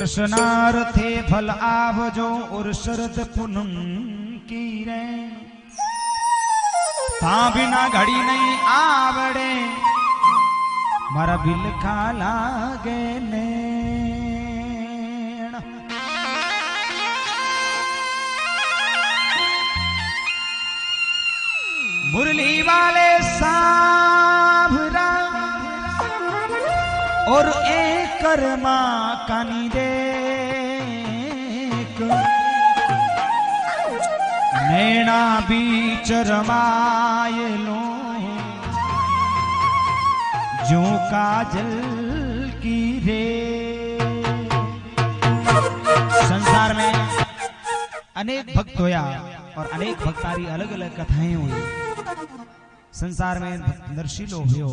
कृष्णार्थे फल आवजो और शरद पूनम की रे ता बिना घड़ी नहीं आवड़े मारा बिल खा लागे ने मुरली वाले साभरा और एक कर्मा कानी देख नैना बीच रमायलो जो काजल की रे। संसार में अनेक भक्त होया और अनेक भक्तारी अलग अलग कथाएं हुई। संसार में नरशिलो हुयो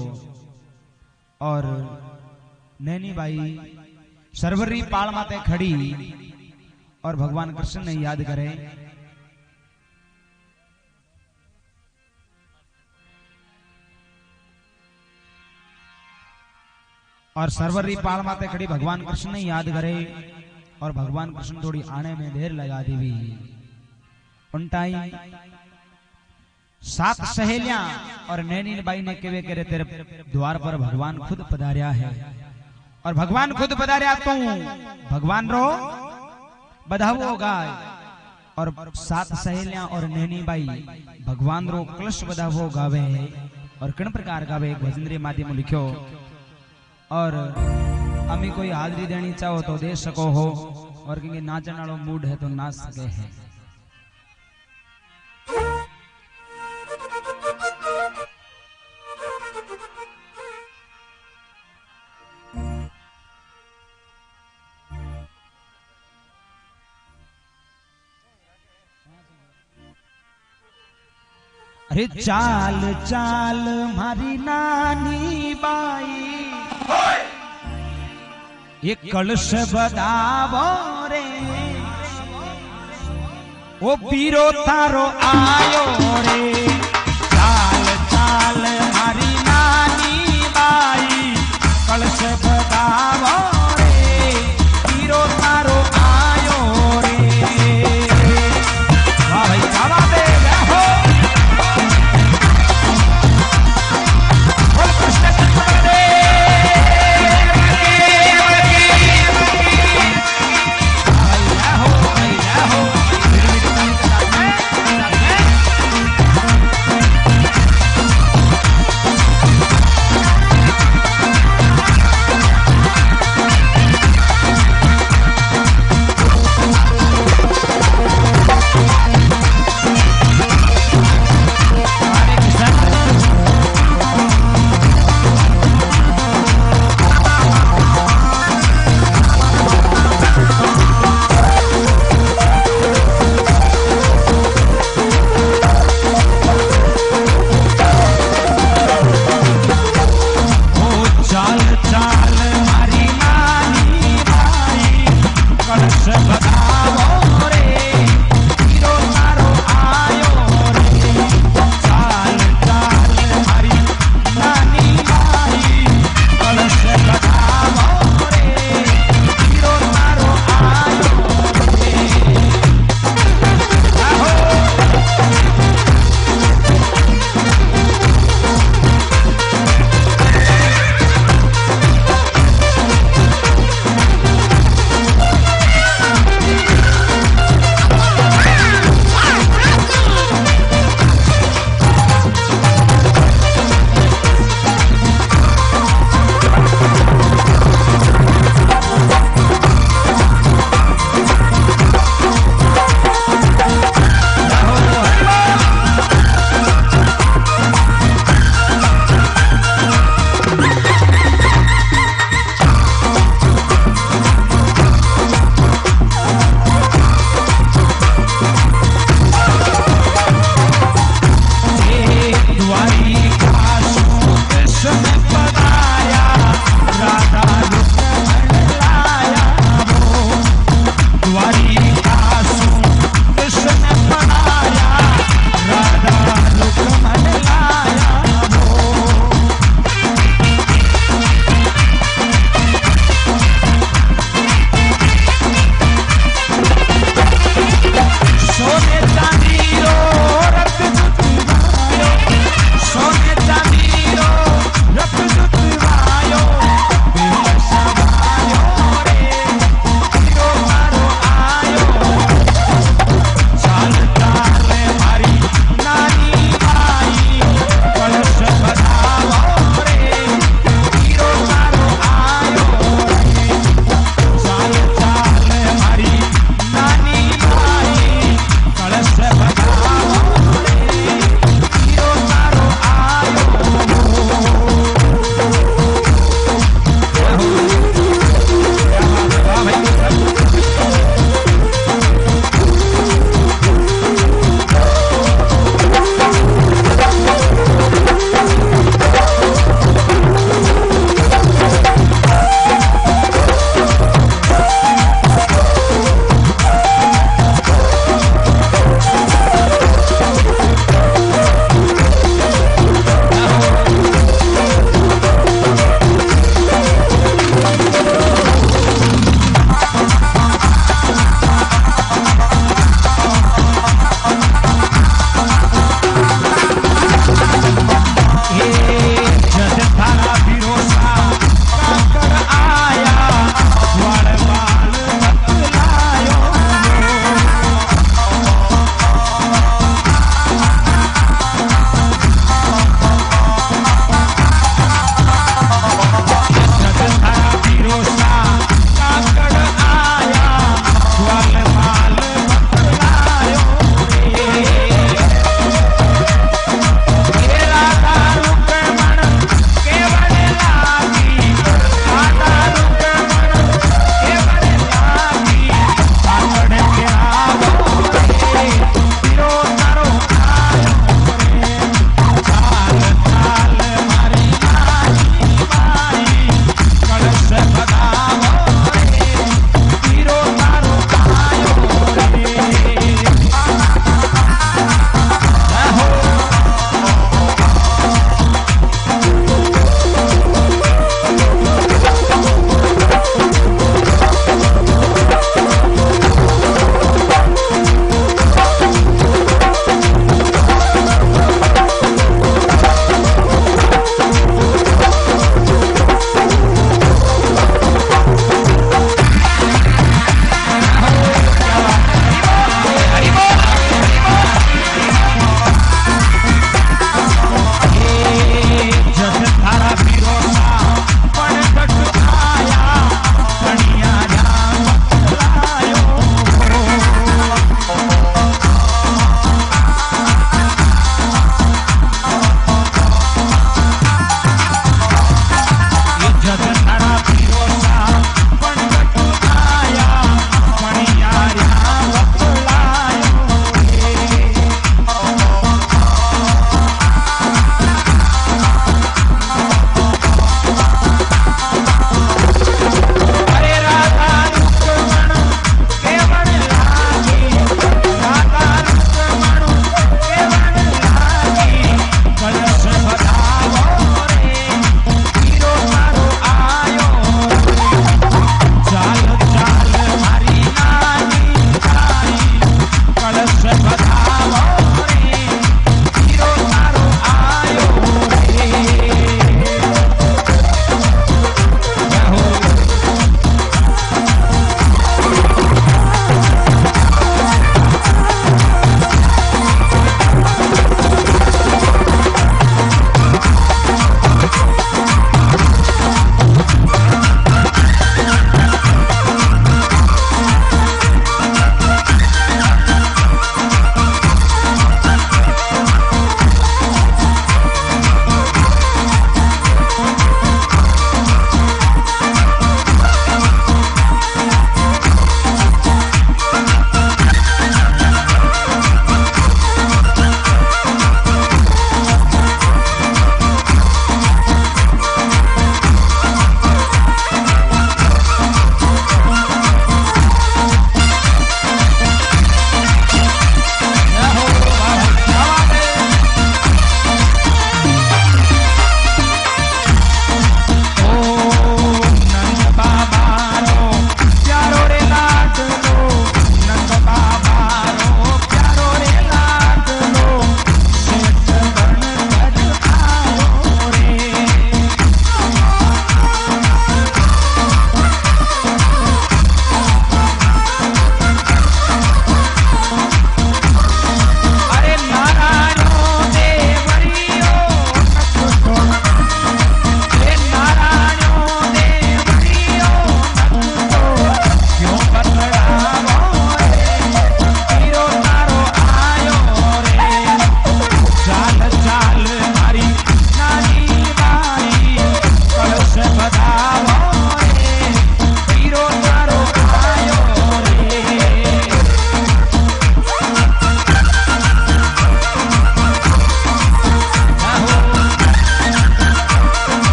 और नैनी बाई सरवरी पाल माते खड़ी और भगवान कृष्ण ने याद करे और सरवरी पाल माते खड़ी भगवान कृष्ण ने याद करे और भगवान कृष्ण थोड़ी आने में देर लगा देवी। उनटाई 7 सहेलियां और नैनी बाई ने केवे करे तेरे द्वार पर भगवान खुद पधार्या है और भगवान खुद पधार्या तू भगवान रो बधावो गाय और 7 सहेलियां और नैनी बाई भगवान रो कलश बधावो गावे है और किन प्रकार गावे एक भजन रे माध्यम लिखो और अमी कोई हाजरी देनी चाहो तो दे सको हो और क्योंकि नाचने वालों मूड है तो नाच सके है। अरे चाल चाल मारी नानी बाई ये कलश बदावो रे ओ पीरो तारो आयो रे। चाल चाल मारी नानी बाई कलश बदावो रे पीरो तारो आयो रे। वाह भाई क्या बात है हो बोल कृष्ण रे।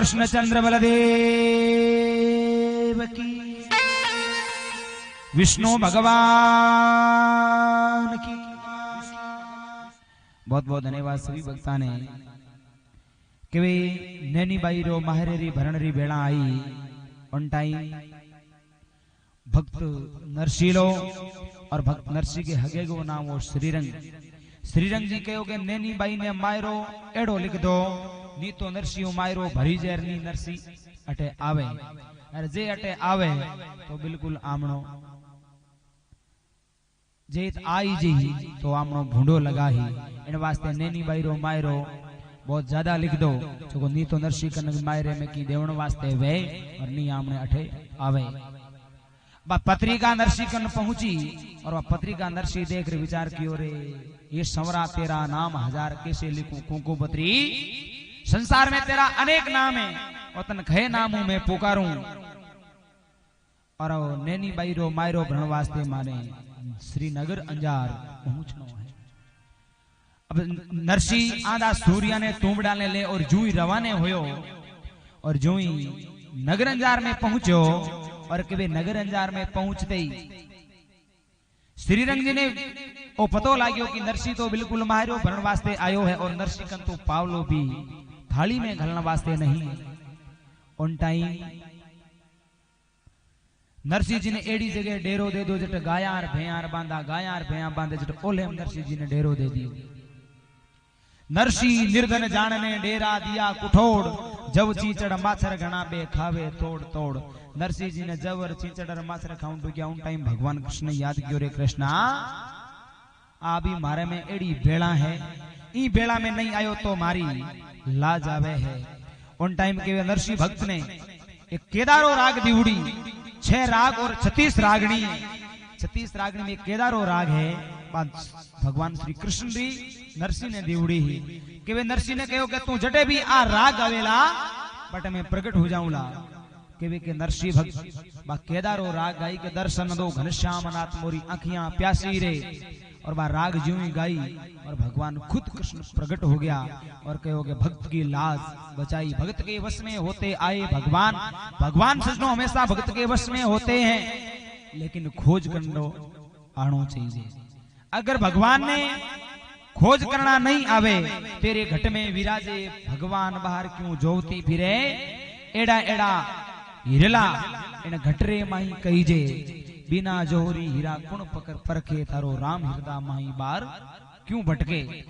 कृष्णचंद्र बलदेव की, विष्णु भगवान की। बहुत बहुत धन्यवाद सभी भक्ता ने कि वे नैनी बाई रो माहरेरी भरणरी बेड़ा आई ऑन टाइम। भक्त नरसीलो और भक्त नरसी के हगे को नाम वो श्रीरंग। श्रीरंग जी कहो के नैनी बाई ने मायरो एड़ो लिख दो, नी तो नरसी मायरो भरी जेर नी नरसी अटे आवे, अरे जे अटे आवे तो बिल्कुल आमणो, जे आई जी तो आमणो भूंडो लगा ही। इन वास्ते नैनी बाई रो मायरो बहुत ज्यादा लिख दो, जो नी तो नरसी कन मायरे में की देवण वास्ते वे और नी आमने अठे आवे। पत्रिका नरसी कन पहुंची और वह पत्रिका नरसी देख रहे विचार कियो रे ये संवरा तेरा नाम हजार कैसे लिखूं कुंकू पत्री, संसार में तेरा अनेक नाम है और तन कहे नामों में पुकारूं। और नैनी बाई रो मायरो भरण वास्ते माने श्रीनगर अंजार पहुंचनो है। अब नरसी आधा सूर्या ने तूंबड़ा ने ले और जूई रवाने होयो और जूई नगर अंजार में पहुंचो। और कभी नगर अंजार में पहुंचते ही श्रीरंग जी ने ओ पतो लाग्यो कि नरसी तो बिल्कुल माहिरो भरण वास्ते आयो है और नरसी कन तो पावलो भी थाली में घलना वास्ते नहीं। ऑन टाइम नरसी जी ने एड़ी जगह डेरो दे दो जट गायार भैयार बांधा, गायार भैया बांधे जट ओले नरसी जी ने डेरो दे दियो। नरसी निर्धन जानने डेरा दिया कुठोड़, जब चीचड़ माछर घना बे खावे तोड़ तोड़। नरसी जी ने जब और चीचड़ और माछर खाऊं तो क्या उन टाइम भगवान कृष्ण ने याद कियो रे कृष्णा अभी मारे में एड़ी बेड़ा है, ई बेड़ा में नहीं आयो तो मारी लाज आवे है। उन टाइम के नरसी भक्त ने एक केदारो राग दी उड़ी, 6 राग और 36 रागणी, 36 रागणी में केदारो राग है। भगवान श्री कृष्ण भी नरसी ने दीवड़ी ही कि वे नरसी ने कहो कि तू जटे भी आ राग आवेला बट मैं प्रकट हो जाऊंला। कि वे के नरसी भक्त बा केदारो राग गाई के दर्शन दो घनश्याम नाथ मोरी आंखियां प्यासी रे। और बा राग ज्यों ही गाई और भगवान खुद कृष्ण प्रकट हो गया और कहो कि भक्त की लाज बचाई। भक्त के वश में होते आए भगवान, भगवान सजनो हमेशा भक्त के वश में होते हैं लेकिन खोज करनो आनो चाहिए। अगर भगवान ने खोज करना नहीं आवे तेरे घट में विराजे भगवान बाहर क्यों जोवती फिरे। एड़ा एड़ा हिरला इन घटरे माही कहीजे, बिना जोहरी हीरा कुण पकर परखे थारो राम हिरदा माही बार क्यों भटके।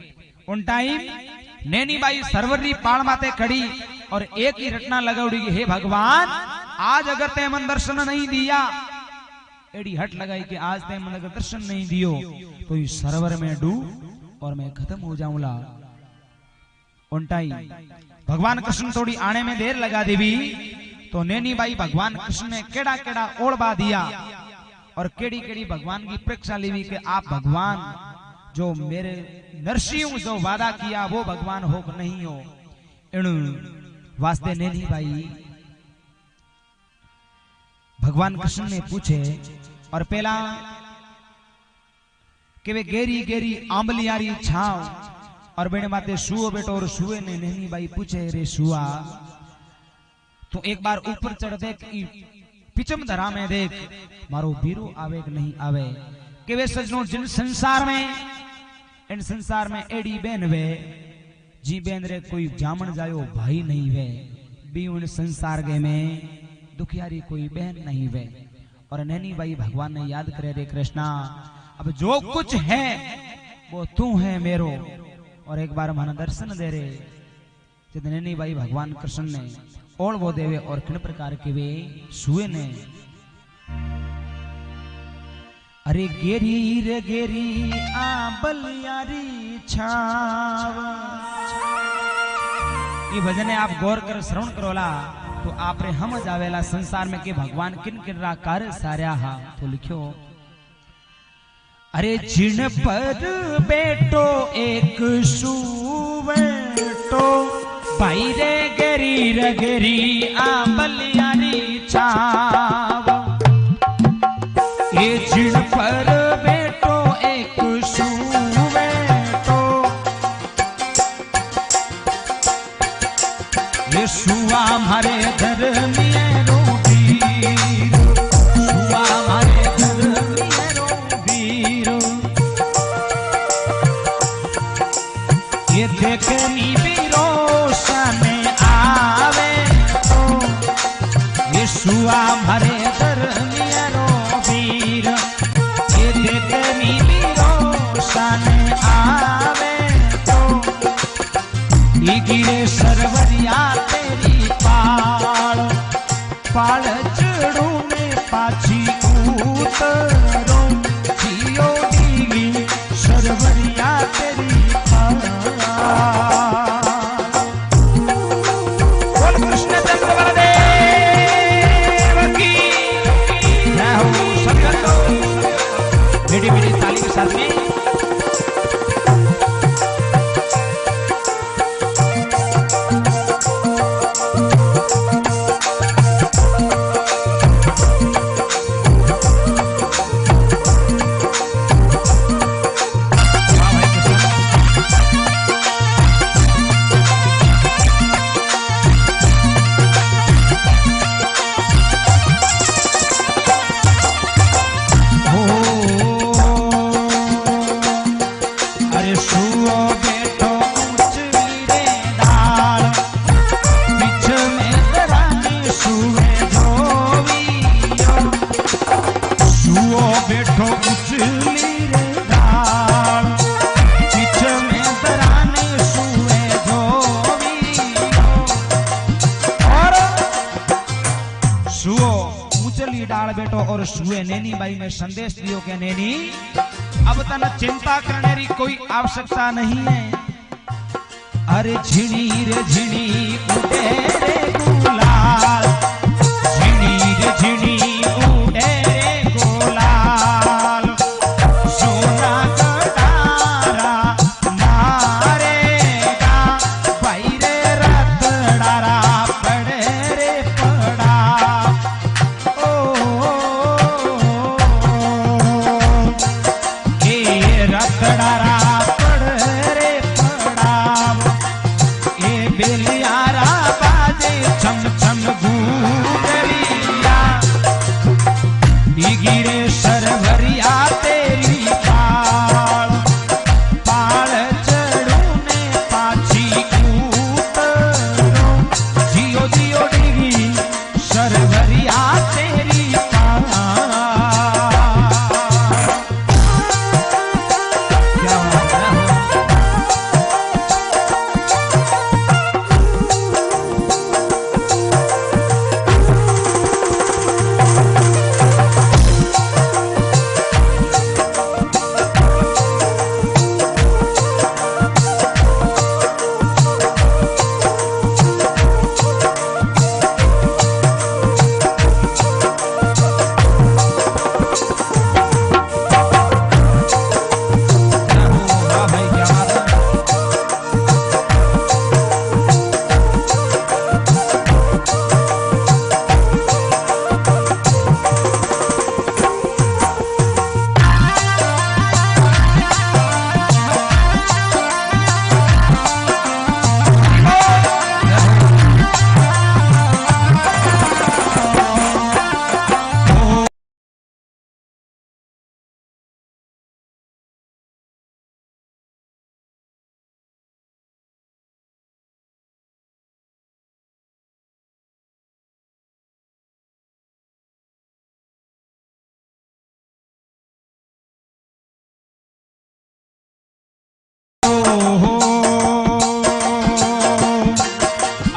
उन टाइम नैनी बाई सरवरी पाड़ माते खड़ी और एक ही रटना लगाउड़ी कि हे भगवान आज अगर ते मन दर्शन नहीं दिया, एड़ी हट लगाई कि आज ते मन अगर दर्शन नहीं दियो तो इस सरोवर में डूब और मैं खत्म हो जाऊंगा। उन टाइम भगवान कृष्ण थोड़ी आने में देर लगा देवी तो नैनी बाई भगवान कृष्ण ने केड़ा केड़ा ओढ़बा दिया और केड़ी केड़ी भगवान की परीक्षा ली कि आप भगवान जो मेरे नरसिंह जो वादा किया वो भगवान हो नहीं हो। इन वास्ते नैनी बाई भगवान कृष्ण ने पूछे और पहला कि वे गेरी गेरी आंबलियारी छाव और बेने माते सुओ बेटो और सुए ने नैनी बाई पूछे रे सुआ तू एक बार ऊपर चढ़ देख पिचम धरा में देख मारो बीरो आवे कि नहीं आवे। कि वे सजनो जिन संसार में इन संसार में एड़ी बेन वे जी बेन रे कोई जामन जायो भाई नहीं वे भी उन संसार के में दुखियारी कोई बहन नहीं वे। और नैनी बाई भगवान ने याद करे रे कृष्णा अब जो कुछ है वो तू है मेरो और एक बार मन दर्शन दे रे। जब नैनी बाई भगवान कृष्ण ने और वो देवे और किन प्रकार के वे सुए ने अरे गेरी रे गेरी आंबलियारी छाव। ये भजन आप गौर कर श्रवण करोला तो आप रे हम जावेला संसार में के भगवान किन किन रा कार्य सार्या हा। तो लिखो अरे जिन पर बेटो एक सुवेटो भाई रे गेरी रे गेरी आंबलियारी छाव। ये जिन पर बेटो एक सुवेटो ये शुआ मारे धर्मियरो वीर, शुआ मारे धर्मियरो वीर। ये देखनी वीरो सामने आवे तो, ये शुआ मारे धर्मियरो वीर। ये देखनी वीरो सामने आवे तो, ये गिरे सरवरिया तेरी पाल, पाल चढ़ू में पाछी उतरो, जियो गिरी सरवरिया तेरी पाल। बोल कृष्णचंद्र बलदेव की जय हो। सभी बंदो मीठी मीठी ताली के साथ में और सुए नैनी बाई में संदेश दियो के नैनी अब तना चिंता करने की कोई आवश्यकता नहीं है। अरे झिणी रे झिणी उड़े रे गुलाल, झिणी रे झिणी उड़े रे गुलाल, सोना कटारा मारेगा भाई रे रतड़ारा पड़े रे पड़ा। रतड़ारा पड़ रे पड़ाव, ए बेलियारा बाजे छम छम घूरिया, गिरे सरवरिया तेरी पाल, पाल चढ़ू ने पाछी उतरो, जियो जियो डिगी सरवरिया तेरी पाल।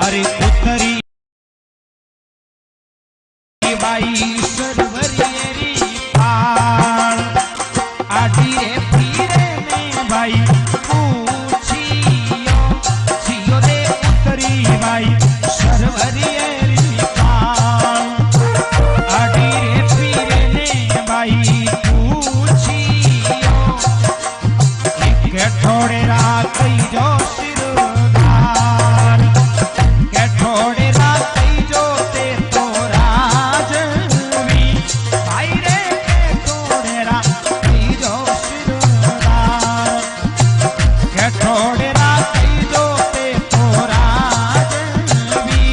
अरे उत्तरी बाई सरवरियरी पाल, आधी रे पीरे में भाई पूछियो, जियो रे उत्तरी बाई सरवरियरी पाल, आधी रे पीरे में भाई पूछियो, एक थोड़े रात जो सिरदार, के थोड़े रात जो ते तो राजवी, भाई रे के थोड़े रात जो सिरदार, के थोड़े रात जो ते तो राजवी।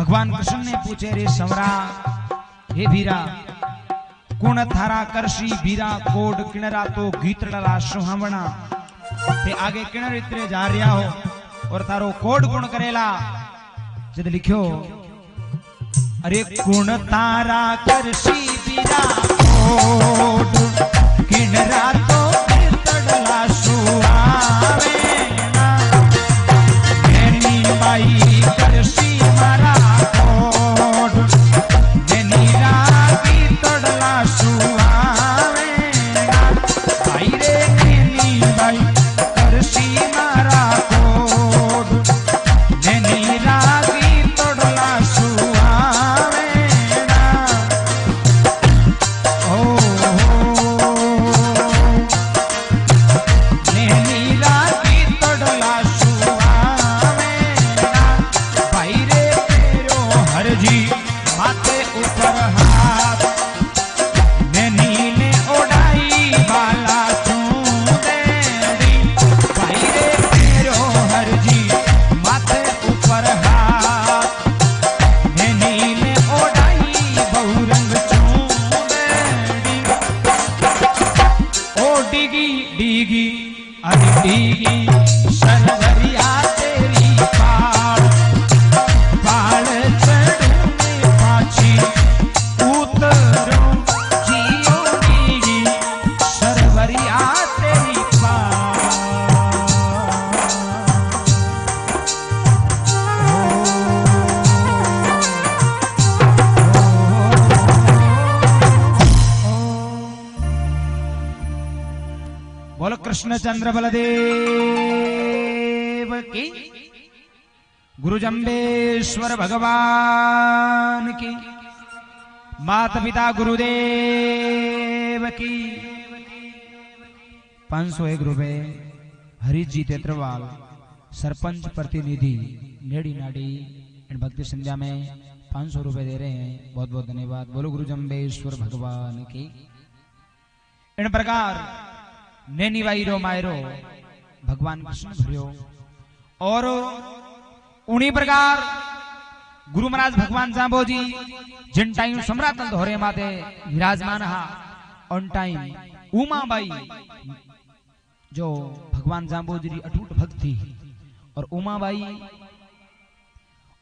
भगवान कृष्ण ने पूछे रे संवरा हे भीरा कुण थारा करशी भीरा कोड किणरा तो गीतड़ा सुहावना ते आगे किणर इतरे जा रिया हो और थारो कोड गुण करेला जद लिखो अरे कुण तारा करशी भीरा कोड किणरा तो गीतड़ा सुहावे नैनी बाई करशी मारा कोड नैनी रागी तड़ला सुहावे भाई रे नैनी बाई करशी मारा कोड नैनी रागी तड़ला सुहावे ओ नैनी रागी तड़ला सुहावे भाई रे तेरो हरजी माथे ऊपर हाथ नैनी ने ओढ़ाई बाला चूंदेड़ी भाई रे तेरो हरजी माथे ऊपर हाथ नैनी ने ओढ़ाई बहुरंग चूंदेड़ी ओ डिगी डिगी अरे डिगी सरवरिया तेरी पाड़ पाड़ चढ़ू में पाछी उतरो जियो डिगी सरवरिया तेरी पाड़ बोलो कृष्णचंद्र बलदेव की गुरु जम्बेश्वर भगवान की माता पिता गुरुदेव की 501 रुपए हरीश जी तेत्रवाल सरपंच प्रतिनिधि नेड़ी नाड़ी इन भक्ति संध्या में 500 रुपए दे रहे हैं। बहुत बहुत धन्यवाद। बोलो गुरु जम्बेश्वर भगवान की। इन प्रकार नैनी वाईरो मायरो भगवान कृष्ण भरियो और उन्हीं प्रकार गुरु महाराज भगवान जांबोजी जिन टाइम सम्राट धोरे माते विराजमान हा ऑन टाइम उमाबाई जो भगवान जांबोजी री अटूट भक्त थी और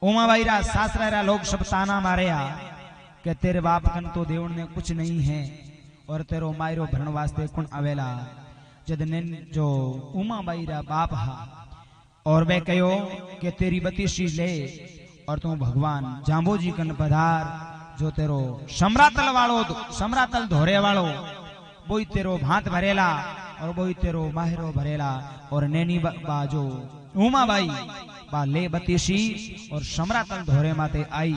उमाबाई रा सासरा रा लोग सब ताना मारे आ कि तेरे बाप कन तो देवण ने कुछ नहीं है और तेरो मायरो भरण वास्ते कुण आवेला जद ने जो उमाबाई रा बाप हा और वे कहो कि तेरी बतीसी ले और तू भगवान जांबोजी कन पधार जो तेरो सम्रातल धोरे वालो बोई तेरो भांत भरेला और बोई तेरो माहिरो भरेला और नैनी बा जो उमाबाई बा ले बतीसी और सम्रातल धोरे माते आई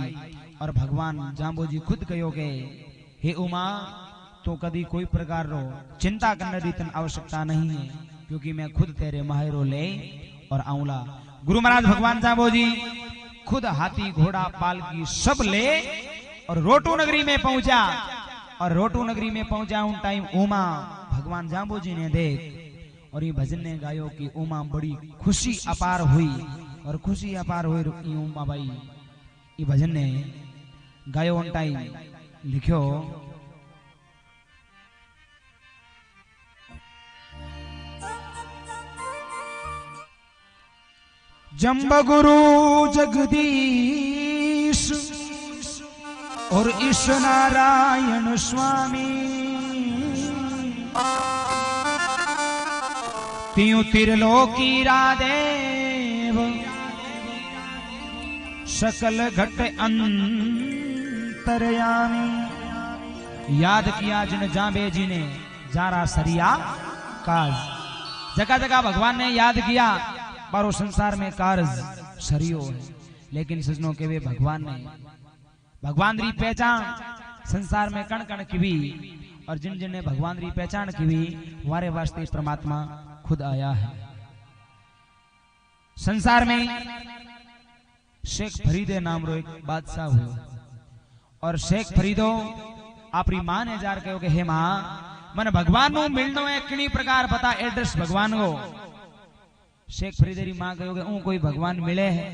और भगवान जांबोजी खुद कहो के हे उमा तो कभी कोई प्रकार रो चिंता करने की तन आवश्यकता नहीं है क्योंकि मैं खुद तेरे माहिरो ले और आऊला। गुरु महाराज भगवान जांबोजी खुद हाथी घोड़ा पालकी सब ले और रोटू नगरी में पहुंचा और रोटू नगरी में पहुंचा उन टाइम उमा भगवान जांबोजी ने देख और ये भजन ने गायो कि उमा बड़ी खुशी अपार हुई और खुशी अपार हुई उमा बाई ये भजन ने गायो उन टाइम लिखो जम्ब गुरु जगदीश और ईश नारायण स्वामी तीऊ त्रिलोकी रादेव सकल घट अंतरयामी याद किया जिन जांबे जी ने जारा सरिया काज जगह जगह भगवान ने याद किया बारो संसार में कार्य सरियो है लेकिन सजनों के वे भगवान ने भगवान री पहचान संसार में कण कण की भी और जिन जिन ने भगवान री पहचान की भी वारे वास्ते परमात्मा खुद आया है। संसार में शेख फरीदे नाम रो एक बादशाह हुआ और शेख फरीदो आपरी मां ने जार कहो कि हे मां मन भगवान नु मिलनो है किनी प्रकार पता एड्रेस भगवान को। शेख फरीदेरी मां कहो कि ऊ कोई भगवान मिले है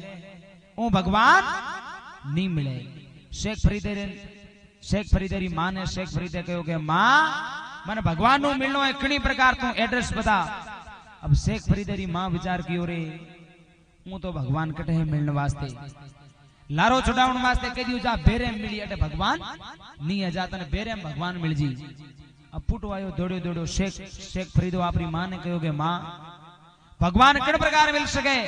ऊ भगवान नहीं मिले। शेख फरीदेरी मां ने शेख फरीदे कहो कि मां मन भगवान नु मिलनो है कणी प्रकार तू एड्रेस बता। अब शेख फरीदेरी मां विचार कियो रे हूं तो भगवान कटे मिलने वास्ते लारो छुड़ावण वास्ते कह दियो जा बेरे मिली अटे भगवान नहीं है जा तने बेरे में भगवान मिल जी। अब पुटो आयो दौड़ो दौड़ो शेख फरीदो अपनी मां ने कहो कि मां भगवान किन प्रकार मिल सके।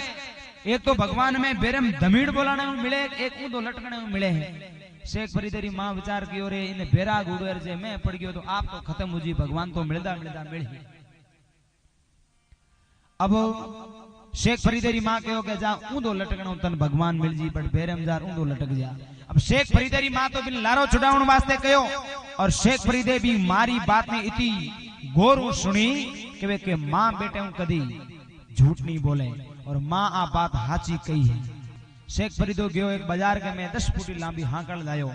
एक तो भगवान में बेरे में धमीड़ बोलाने में मिले एक ऊंधो लटकने में मिले है। शेख फरीदेरी मां विचार कियो रे इने बेरा गुड़ेर जे मैं पड़ गयो तो आप तो खत्म हो जी भगवान तो मिलदा मिलदा मिल ही। अब शेख फरीदेरी मां कहो के जा ऊंधो लटकणो तन भगवान मिल जी पर बेरम जार ऊंधो लटक जा। अब शेख फरीदेरी मां तो बिन लारो छुड़ावण वास्ते कहो और शेख फरीदे भी मारी बात ने इतनी गोरू सुनी के मां बेटे हूं कदी झूठ नहीं बोले और मां आ बात हाची कही है। शेख फरीदो गयो एक बाजार के में 10 फुट लांबी हाकल लायो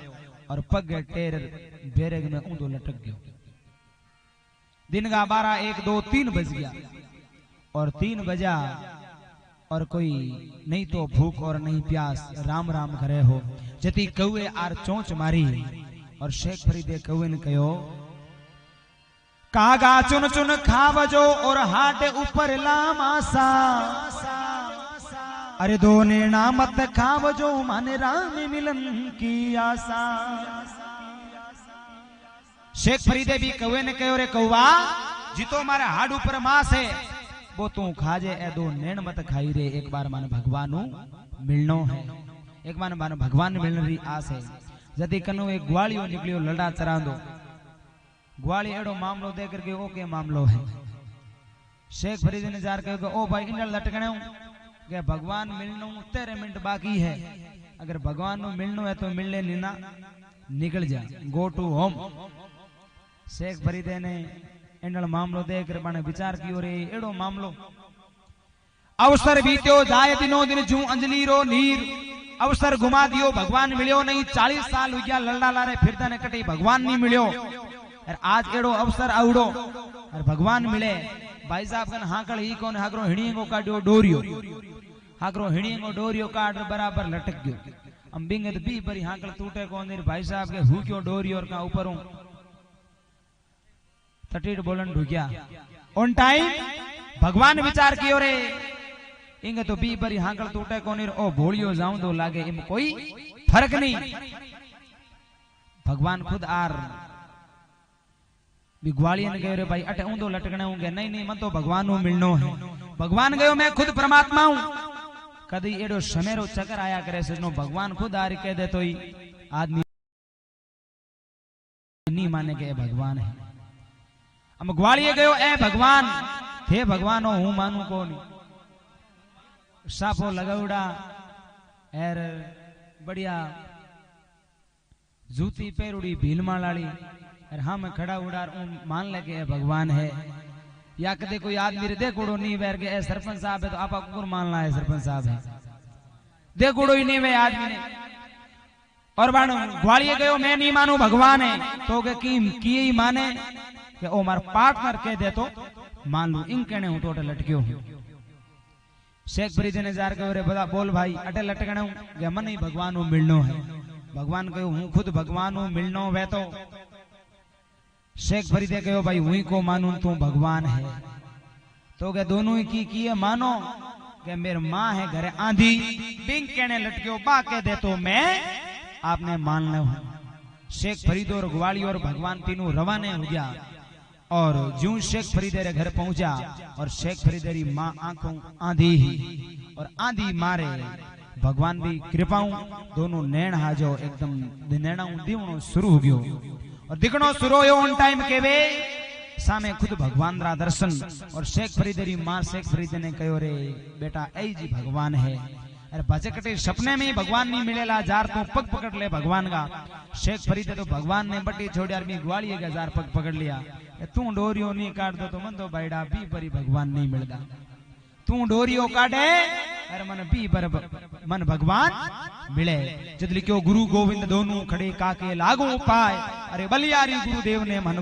और पग टेर बेरग में ऊंधो लटक गयो। दिन का 12 1 2 3 बज गया और 3 बजा और कोई नहीं तो भूख और नहीं प्यास राम राम करे हो जती कौए आर चोंच मारी और शेख फरीदे कौए ने कहो कागा चुन चुन खावजो और हाट ऊपर लामासा अरे दो नेना मत खावजो माने राम मिलन की आशा। शेख फरीदे भी कौए ने कहो रे कौवा जितो मारे हाड ऊपर मांस है वो तू खाजे ए दो नैन मत खाई रे एक बार मान भगवान मिलनो है एक बार मान भगवान मिलने री आस है। जदी कनो एक ग्वालियो निकलियो लड़ा चरांदो ग्वाली एड़ो मामलो दे करके ओके मामलो है। शेख फरीद ने जार कहो ओ भाई इंडल लटकणे के भगवान मिलनो 13 मिनट बाकी है अगर भगवान नु मिलनो है तो मिलने नीना निकल जा गो टू होम। शेख फरीदे ने इंडल मामलो देकर बने विचार कियो रे एड़ो मामलो अवसर बीत्यो जाए दिनो दिन जू अंजलि रो नीर अवसर घुमा दियो भगवान मिलियो नहीं 40 साल हो गया लड़ा लारे फिरता ने कटी भगवान नहीं मिलियो और आज एड़ो अवसर आवड़ो और भगवान मिले। भाई साहब कन हाकल ही कोन हाकरो हिणीगो काड्यो डोरियो हाकरो हिणीगो डोरियो काट बराबर लटक गयो। हम बिंगे तो बी बरी हाकल टूटे कोन भाई साहब के हुक्यो डोरियो और का ऊपर हूं तटीट बोलन ढुकिया ऑन टाइम भगवान विचार कियो रे इंगे तो बी बरी हाकल टूटे कोनी ओ भोलियो जाऊं तो लागे इम कोई फर्क नहीं। भगवान खुद आर भी ग्वालिया ने कहो रे भाई अटे ऊंधो लटकने होंगे नहीं नहीं मन तो भगवान नु मिलनो है। भगवान गयो मैं खुद परमात्मा हूं कदी एडो समेरो चक्कर आया करे सजनो भगवान खुद आर कह दे तो ही आदमी नहीं माने के भगवान है। हम ग्वालिया गयो ए भगवान थे भगवान हूं मानू को नहीं साफो लगाउड़ा एर बढ़िया जूती पेरुड़ी भीलमा लाड़ी और हम खड़ा उड़ार मान लगे भगवान है या कदे कोई आदमी रे देखोड़ो नहीं बैर के सरपंच साहब है तो आपा कुकुर मानना है सरपंच साहब है देखोड़ो ही नहीं वे आदमी ने और बाणो ग्वालिया गयो मैं नहीं मानू भगवान है तो के की ही माने कि ओ मार पार्टनर कह दे तो मान लू इन कहने हूं टोटल लटक्यो हूं। शेख फरीद ने जार कहो रे बता बोल भाई अटे लटकणे हूं के मन ही भगवान नु मिलनो है। भगवान कहो हूं खुद भगवान नु मिलनो वे तो शेख फरीदे कहो भाई हुई को मानू तू भगवान है तो के दोनों ही की है मानो के मेरी मां है घरे आंधी बिंग कहने लटक्यो बा कह दे तो मैं आपने मान लो हूं। शेख फरीद और ग्वाली और भगवान तीनों रवाने हो गया और जूं शेख फरीदे रे घर पहुंचा और शेख फरीदेरी मां आंखों आंधी ही और आंधी मारे भगवान भी कृपाऊं दोनों नैन हाजो एकदम नैना दीवणो शुरू हो गयो और दिखणो शुरू हो ऑन टाइम के वे सामे खुद भगवान रा दर्शन और शेख फरीदेरी मां शेख फरीद ने कहो रे बेटा ऐ जी भगवान है अरे भजकटे सपने में ही भगवान नहीं मिलेला जार तू पग पकड़ ले भगवान का। शेख फरीद तो भगवान ने बटी छोड़ मी ग्वालिया का जार पग पकड़ लिया तू डोरियो नहीं काट दो तो मन तो बैडा भी परी भगवान नहीं मिलता तू डोरियो काटे अरे मन भी पर मन भगवान मिले। जद लिखो गुरु गोविंद दोनों खड़े काके लागो पाए अरे बलियारी गुरुदेव ने मन